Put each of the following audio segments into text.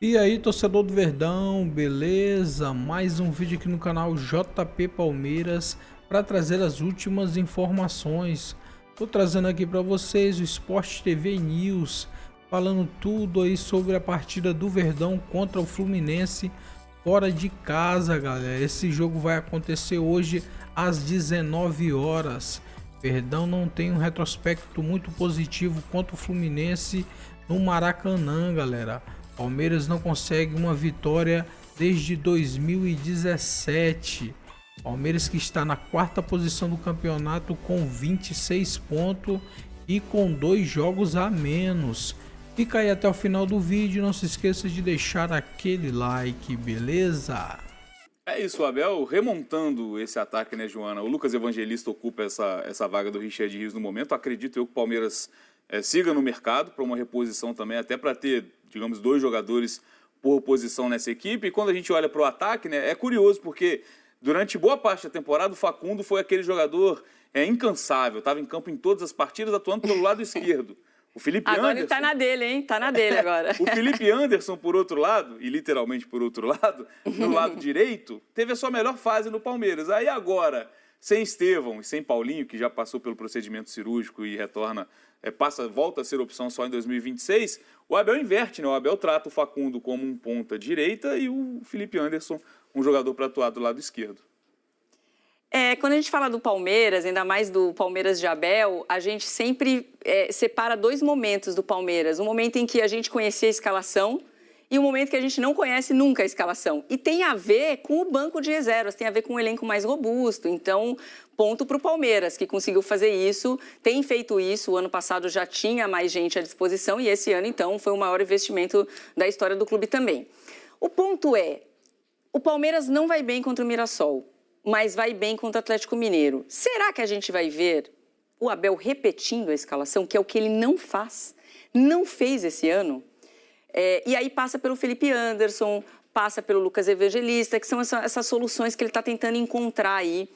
E aí, torcedor do Verdão, beleza? Mais um vídeo aqui no canal JP Palmeiras para trazer as últimas informações. Tô trazendo aqui para vocês o Sport TV News, falando tudo aí sobre a partida do Verdão contra o Fluminense fora de casa, galera. Esse jogo vai acontecer hoje às 19 horas. Verdão não tem um retrospecto muito positivo contra o Fluminense no Maracanã, galera. Palmeiras não consegue uma vitória desde 2017. Palmeiras que está na quarta posição do campeonato com 26 pontos e com 2 jogos a menos. Fica aí até o final do vídeo, não se esqueça de deixar aquele like, beleza? É isso, o Abel remontando esse ataque, né, Joana? O Lucas Evangelista ocupa essa vaga do Richard Rios no momento. Acredito eu que o Palmeiras siga no mercado para uma reposição também, até para ter, digamos, 2 jogadores por posição nessa equipe. E quando a gente olha para o ataque, né, é curioso, porque durante boa parte da temporada o Facundo foi aquele jogador incansável, estava em campo em todas as partidas, atuando pelo lado esquerdo. O Felipe Agora Anderson, ele tá na dele, hein? Tá na dele agora. o Felipe Anderson, por outro lado, e literalmente por outro lado, no lado direito, teve a sua melhor fase no Palmeiras. Aí agora, sem Estevão e sem Paulinho, que já passou pelo procedimento cirúrgico e retorna, volta a ser opção só em 2026, o Abel inverte, né? O Abel trata o Facundo como um ponta direita e o Felipe Anderson um jogador para atuar do lado esquerdo. Quando a gente fala do Palmeiras, ainda mais do Palmeiras de Abel, a gente sempre separa 2 momentos do Palmeiras. Um momento em que a gente conhecia a escalação e um momento que a gente não conhece nunca a escalação. E tem a ver com o banco de reservas, tem a ver com um elenco mais robusto. Então, ponto para o Palmeiras, que conseguiu fazer isso, tem feito isso. O ano passado já tinha mais gente à disposição e esse ano, então, foi o maior investimento da história do clube também. O ponto é, o Palmeiras não vai bem contra o Mirassol, mas vai bem contra o Atlético Mineiro. Será que a gente vai ver o Abel repetindo a escalação, que é o que ele não faz, não fez esse ano? E aí passa pelo Felipe Anderson, passa pelo Lucas Evangelista, que são essas soluções que ele está tentando encontrar aí,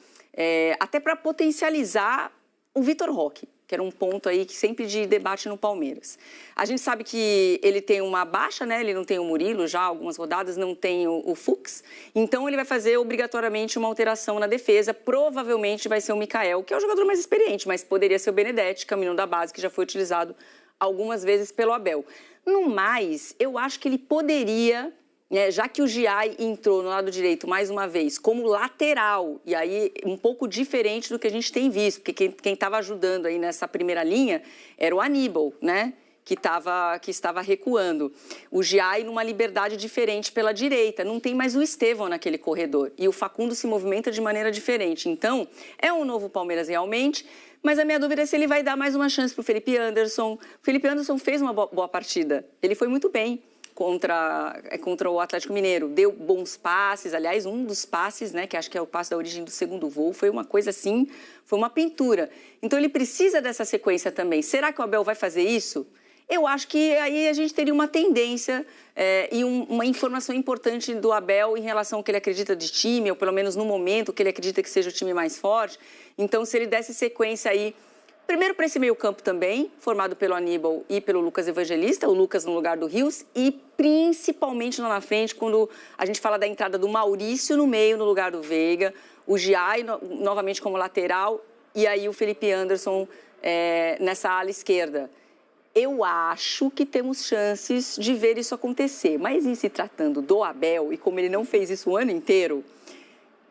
até para potencializar o Vitor Roque, que era um ponto aí que sempre de debate no Palmeiras. A gente sabe que ele tem uma baixa, né? Ele não tem o Murilo já, algumas rodadas, não tem o Fux. Então, ele vai fazer obrigatoriamente uma alteração na defesa. Provavelmente vai ser o Mikael, que é o jogador mais experiente, mas poderia ser o Benedetti, caminho da base, que já foi utilizado algumas vezes pelo Abel. No mais, eu acho que ele poderia, já que o Giai entrou no lado direito mais uma vez como lateral, e aí um pouco diferente do que a gente tem visto, porque quem estava ajudando aí nessa primeira linha era o Aníbal, né? Que estava recuando. O Giai numa liberdade diferente pela direita, não tem mais o Estevão naquele corredor, e o Facundo se movimenta de maneira diferente. Então, é um novo Palmeiras realmente, mas a minha dúvida é se ele vai dar mais uma chance para o Felipe Anderson. O Felipe Anderson fez uma boa partida, ele foi muito bem contra o Atlético Mineiro, deu bons passes, aliás, um dos passes, né, que acho que é o passe da origem do segundo voo, foi uma coisa assim, foi uma pintura. Então ele precisa dessa sequência também. Será que o Abel vai fazer isso? Eu acho que aí a gente teria uma tendência e uma informação importante do Abel em relação ao que ele acredita de time, ou pelo menos no momento que ele acredita que seja o time mais forte. Então, se ele desse sequência aí, primeiro para esse meio-campo também, formado pelo Aníbal e pelo Lucas Evangelista, o Lucas no lugar do Rios, e principalmente lá na frente, quando a gente fala da entrada do Maurício no meio, no lugar do Veiga, o Giai novamente como lateral, e aí o Felipe Anderson nessa ala esquerda. Eu acho que temos chances de ver isso acontecer, mas em se tratando do Abel, e como ele não fez isso o ano inteiro,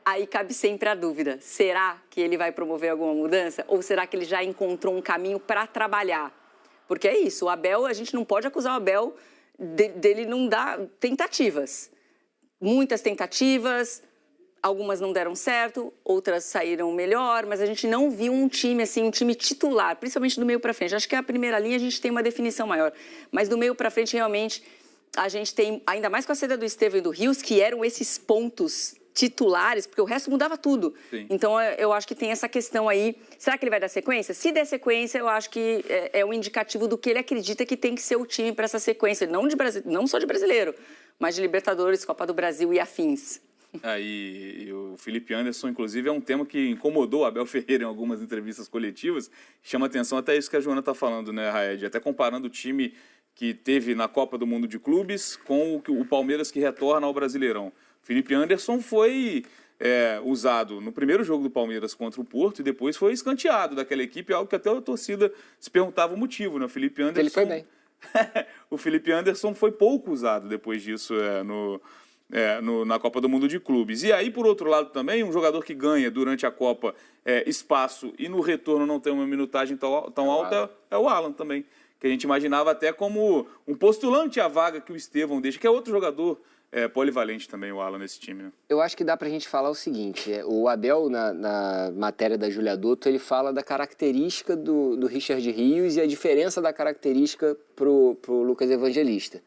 aí cabe sempre a dúvida, será que ele vai promover alguma mudança? Ou será que ele já encontrou um caminho para trabalhar? Porque é isso, o Abel, a gente não pode acusar o Abel dele não dar tentativas. Muitas tentativas, algumas não deram certo, outras saíram melhor, mas a gente não viu um time assim, um time titular, principalmente do meio para frente. Acho que a primeira linha a gente tem uma definição maior, mas do meio para frente realmente a gente tem, ainda mais com a saída do Estevão e do Rios, que eram esses pontos titulares, porque o resto mudava tudo. Sim. Então, eu acho que tem essa questão aí. Será que ele vai dar sequência? Se der sequência, eu acho que é um indicativo do que ele acredita que tem que ser o time para essa sequência, não só de brasileiro, mas de Libertadores, Copa do Brasil e afins. E o Felipe Anderson, inclusive, é um tema que incomodou o Abel Ferreira em algumas entrevistas coletivas. Chama atenção até isso que a Joana está falando, né, Raed? Até comparando o time que teve na Copa do Mundo de Clubes com o Palmeiras que retorna ao Brasileirão. Felipe Anderson foi usado no primeiro jogo do Palmeiras contra o Porto e depois foi escanteado daquela equipe, algo que até a torcida se perguntava o motivo, né? O Felipe Anderson, ele foi bem. O Felipe Anderson foi pouco usado depois disso na Copa do Mundo de Clubes. E aí, por outro lado também, um jogador que ganha durante a Copa espaço e no retorno não tem uma minutagem tão alta é o Alan também, que a gente imaginava até como um postulante à vaga que o Estevão deixa, que é outro jogador polivalente também, o Alan, nesse time, né? Eu acho que dá pra gente falar o seguinte, o Abel, na matéria da Júlia Dotto, ele fala da característica do Richard Rios e a diferença da característica pro Lucas Evangelista.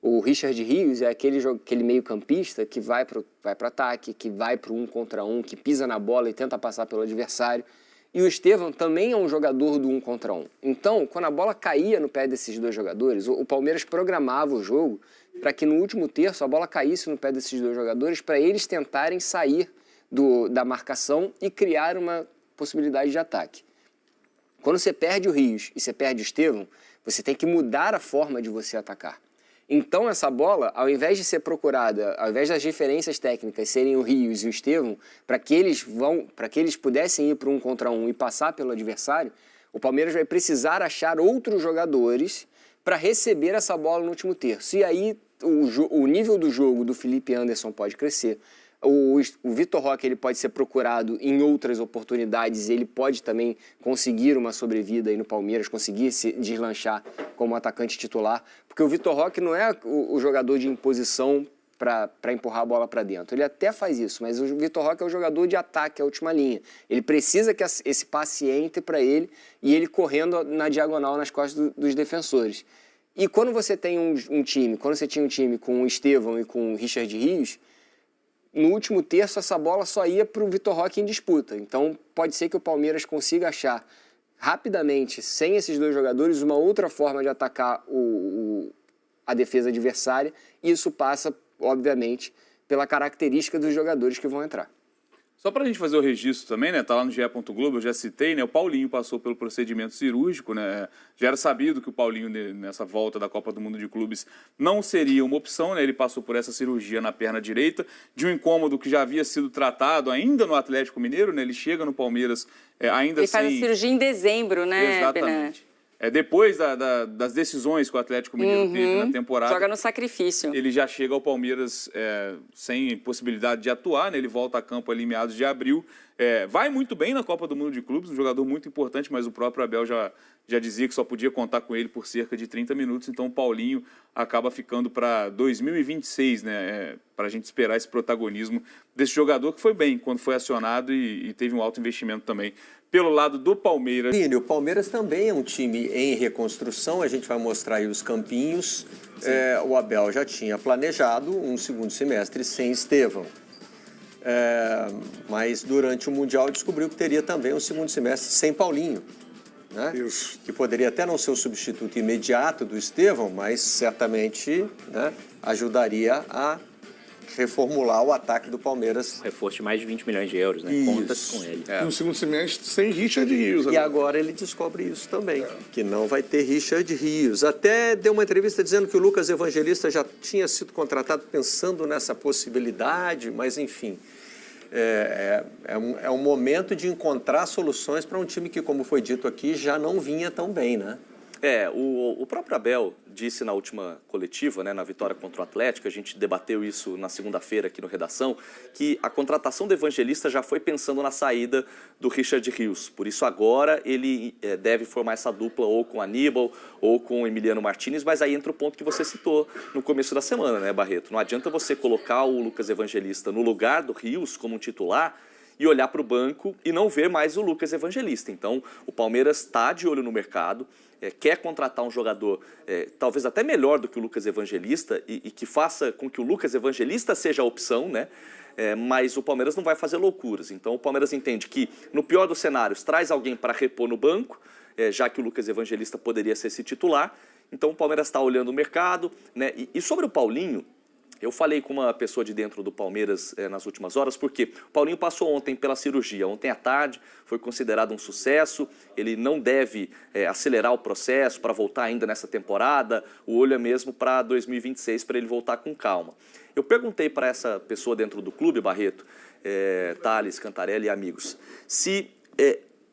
O Richard Rios é aquele meio-campista que vai pro ataque, que vai pro 1 contra 1, que pisa na bola e tenta passar pelo adversário. E o Estevão também é um jogador do 1 contra 1. Então, quando a bola caía no pé desses dois jogadores, o Palmeiras programava o jogo para que no último terço a bola caísse no pé desses dois jogadores para eles tentarem sair da marcação e criar uma possibilidade de ataque. Quando você perde o Rios e você perde o Estevão, você tem que mudar a forma de você atacar. Então essa bola, ao invés de ser procurada, ao invés das referências técnicas serem o Rios e o Estevão, para que eles pudessem ir para 1 contra 1 e passar pelo adversário, o Palmeiras vai precisar achar outros jogadores para receber essa bola no último terço. E aí o nível do jogo do Felipe Anderson pode crescer. O Vitor Roque ele pode ser procurado em outras oportunidades, ele pode também conseguir uma sobrevida aí no Palmeiras, conseguir se deslanchar como atacante titular, porque o Vitor Roque não é o jogador de imposição para empurrar a bola para dentro. Ele até faz isso, mas o Vitor Roque é o jogador de ataque, a última linha. Ele precisa que esse passe entre para ele e ele correndo na diagonal nas costas dos defensores. E quando você tem quando você tinha um time com o Estevão e com o Richard Rios, no último terço, essa bola só ia para o Vitor Roque em disputa. Então, pode ser que o Palmeiras consiga achar rapidamente, sem esses dois jogadores, uma outra forma de atacar a defesa adversária. E isso passa, obviamente, pela característica dos jogadores que vão entrar. Só para a gente fazer o registro também, né? Tá lá no GE. Globo, eu já citei, né? O Paulinho passou pelo procedimento cirúrgico, né? Já era sabido que o Paulinho, nessa volta da Copa do Mundo de Clubes, não seria uma opção, né? Ele passou por essa cirurgia na perna direita, de um incômodo que já havia sido tratado ainda no Atlético Mineiro, né? Ele chega no Palmeiras ainda Ele faz a cirurgia em dezembro, né? Exatamente. Depois das decisões que o Atlético Mineiro teve na temporada... Joga no sacrifício. Ele já chega ao Palmeiras sem possibilidade de atuar, né? Ele volta a campo ali em meados de abril. Vai muito bem na Copa do Mundo de Clubes, um jogador muito importante, mas o próprio Abel já dizia que só podia contar com ele por cerca de 30 minutos, então o Paulinho acaba ficando para 2026, né? Para a gente esperar esse protagonismo desse jogador que foi bem quando foi acionado e teve um alto investimento também. Pelo lado do Palmeiras. O Palmeiras também é um time em reconstrução, a gente vai mostrar aí os campinhos. O Abel já tinha planejado um segundo semestre sem Estevão. Mas durante o Mundial descobriu que teria também um segundo semestre sem Paulinho. Né? Isso. Que poderia até não ser o substituto imediato do Estevão, mas certamente, né, ajudaria a reformular o ataque do Palmeiras. Reforço de mais de 20 milhões de euros, né? Conta-se com ele. No segundo semestre, sem Richard Rios. E agora ele descobre isso também, que não vai ter Richard Rios. Até deu uma entrevista dizendo que o Lucas Evangelista já tinha sido contratado pensando nessa possibilidade, mas enfim, é um momento de encontrar soluções para um time que, como foi dito aqui, já não vinha tão bem, né? O próprio Abel disse na última coletiva, né, na vitória contra o Atlético, a gente debateu isso na segunda-feira aqui no Redação, que a contratação do Evangelista já foi pensando na saída do Richard Rios. Por isso agora ele deve formar essa dupla ou com Aníbal ou com o Emiliano Martínez, mas aí entra o ponto que você citou no começo da semana, né, Barreto? Não adianta você colocar o Lucas Evangelista no lugar do Rios como um titular e olhar para o banco e não ver mais o Lucas Evangelista. Então, o Palmeiras está de olho no mercado, quer contratar um jogador talvez até melhor do que o Lucas Evangelista e que faça com que o Lucas Evangelista seja a opção, né? Mas o Palmeiras não vai fazer loucuras. Então, o Palmeiras entende que, no pior dos cenários, traz alguém para repor no banco, já que o Lucas Evangelista poderia ser esse titular. Então, o Palmeiras está olhando o mercado, né? E sobre o Paulinho, Eu falei com uma pessoa de dentro do Palmeiras nas últimas horas, porque o Paulinho passou ontem pela cirurgia. Ontem à tarde foi considerado um sucesso, ele não deve acelerar o processo para voltar ainda nessa temporada, o olho é mesmo para 2026, para ele voltar com calma. Eu perguntei para essa pessoa dentro do clube, Barreto, Thales, Cantarelli e amigos, se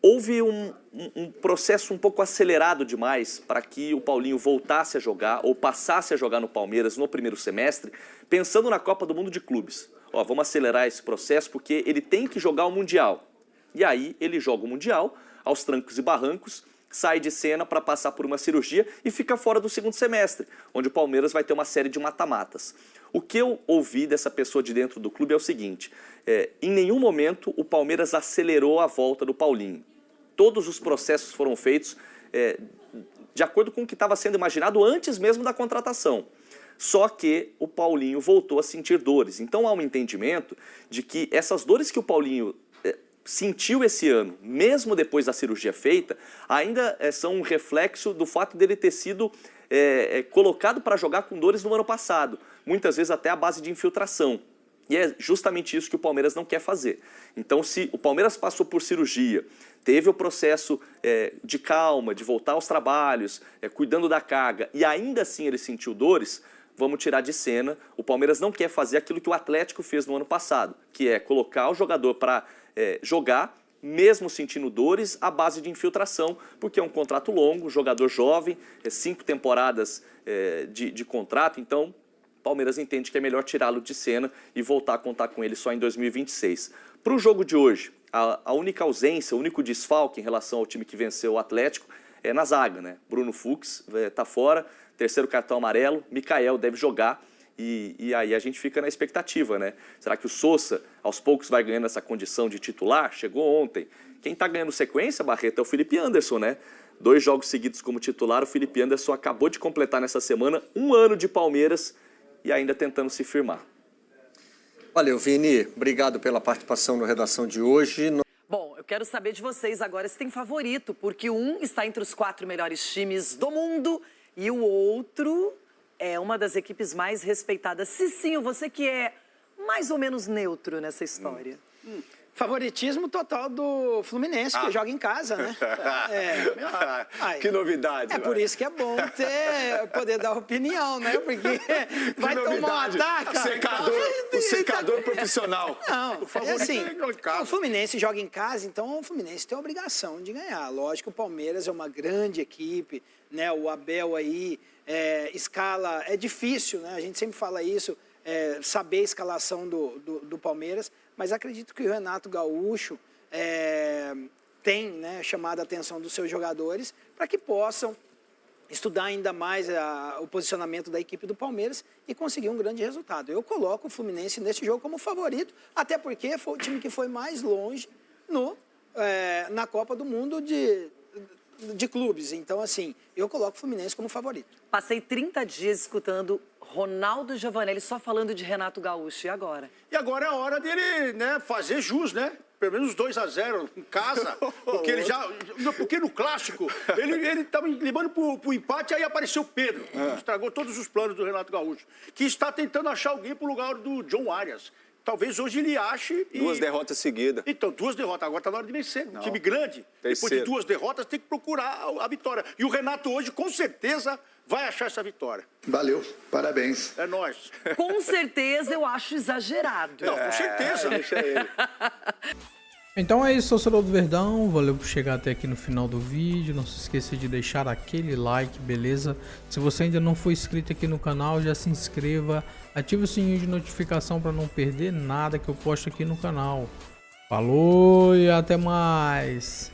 houve um processo um pouco acelerado demais para que o Paulinho voltasse a jogar ou passasse a jogar no Palmeiras no primeiro semestre, pensando na Copa do Mundo de Clubes. Vamos acelerar esse processo porque ele tem que jogar o Mundial. E aí ele joga o Mundial, aos trancos e barrancos, sai de cena para passar por uma cirurgia e fica fora do segundo semestre, onde o Palmeiras vai ter uma série de mata-matas. O que eu ouvi dessa pessoa de dentro do clube é o seguinte, em nenhum momento o Palmeiras acelerou a volta do Paulinho. Todos os processos foram feitos de acordo com o que estava sendo imaginado antes mesmo da contratação. Só que o Paulinho voltou a sentir dores. Então há um entendimento de que essas dores que o Paulinho sentiu esse ano, mesmo depois da cirurgia feita, ainda são um reflexo do fato dele ter sido colocado para jogar com dores no ano passado. Muitas vezes até à base de infiltração. E é justamente isso que o Palmeiras não quer fazer. Então, se o Palmeiras passou por cirurgia, teve o processo de calma, de voltar aos trabalhos, cuidando da carga, e ainda assim ele sentiu dores, vamos tirar de cena. O Palmeiras não quer fazer aquilo que o Atlético fez no ano passado, que é colocar o jogador para jogar, mesmo sentindo dores, à base de infiltração, porque é um contrato longo, jogador jovem, 5 temporadas de contrato, então o Palmeiras entende que é melhor tirá-lo de cena e voltar a contar com ele só em 2026. Para o jogo de hoje, a única ausência, o único desfalque em relação ao time que venceu o Atlético é na zaga, né? Bruno Fux está fora, terceiro cartão amarelo, Mikael deve jogar e aí a gente fica na expectativa, né? Será que o Sousa, aos poucos, vai ganhando essa condição de titular? Chegou ontem. Quem está ganhando sequência, Barreto, é o Felipe Anderson, né? 2 jogos seguidos como titular, o Felipe Anderson acabou de completar nessa semana 1 ano de Palmeiras e ainda tentando se firmar. Valeu, Vini. Obrigado pela participação no Redação de hoje. Bom, eu quero saber de vocês agora se tem favorito, porque um está entre os 4 melhores times do mundo e o outro é uma das equipes mais respeitadas. Cicinho, você que é mais ou menos neutro nessa história. Favoritismo total do Fluminense, que joga em casa, né? Que novidade. É por isso que é bom poder dar opinião, né? Porque vai tomar um ataque. O secador profissional. Não, assim, o Fluminense joga em casa, então o Fluminense tem a obrigação de ganhar. Lógico que o Palmeiras é uma grande equipe, né? O Abel aí escala, é difícil, né? A gente sempre fala isso, saber a escalação do Palmeiras, mas acredito que o Renato Gaúcho tem, né, chamado a atenção dos seus jogadores para que possam estudar ainda mais o posicionamento da equipe do Palmeiras e conseguir um grande resultado. Eu coloco o Fluminense nesse jogo como favorito, até porque foi o time que foi mais longe na Copa do Mundo de clubes. Então, assim, eu coloco o Fluminense como favorito. Passei 30 dias escutando Ronaldo Giovanelli só falando de Renato Gaúcho. E agora? E agora é a hora dele, né, fazer jus, né? Pelo menos 2-0 em casa, porque ele porque no clássico ele estava levando pro empate, aí apareceu o Pedro, estragou todos os planos do Renato Gaúcho, que está tentando achar alguém pro lugar do John Arias. Talvez hoje ele ache... 2 derrotas seguidas. Então, 2 derrotas. Agora está na hora de vencer. Um time grande, depois de 2 derrotas, tem que procurar a vitória. E o Renato hoje, com certeza, vai achar essa vitória. Valeu, parabéns. É nóis. Com certeza, eu acho exagerado. Não, com certeza. Deixa ele. Então é isso, torcedor do Verdão, valeu por chegar até aqui no final do vídeo, não se esqueça de deixar aquele like, beleza? Se você ainda não for inscrito aqui no canal, já se inscreva, ative o sininho de notificação para não perder nada que eu posto aqui no canal. Falou e até mais!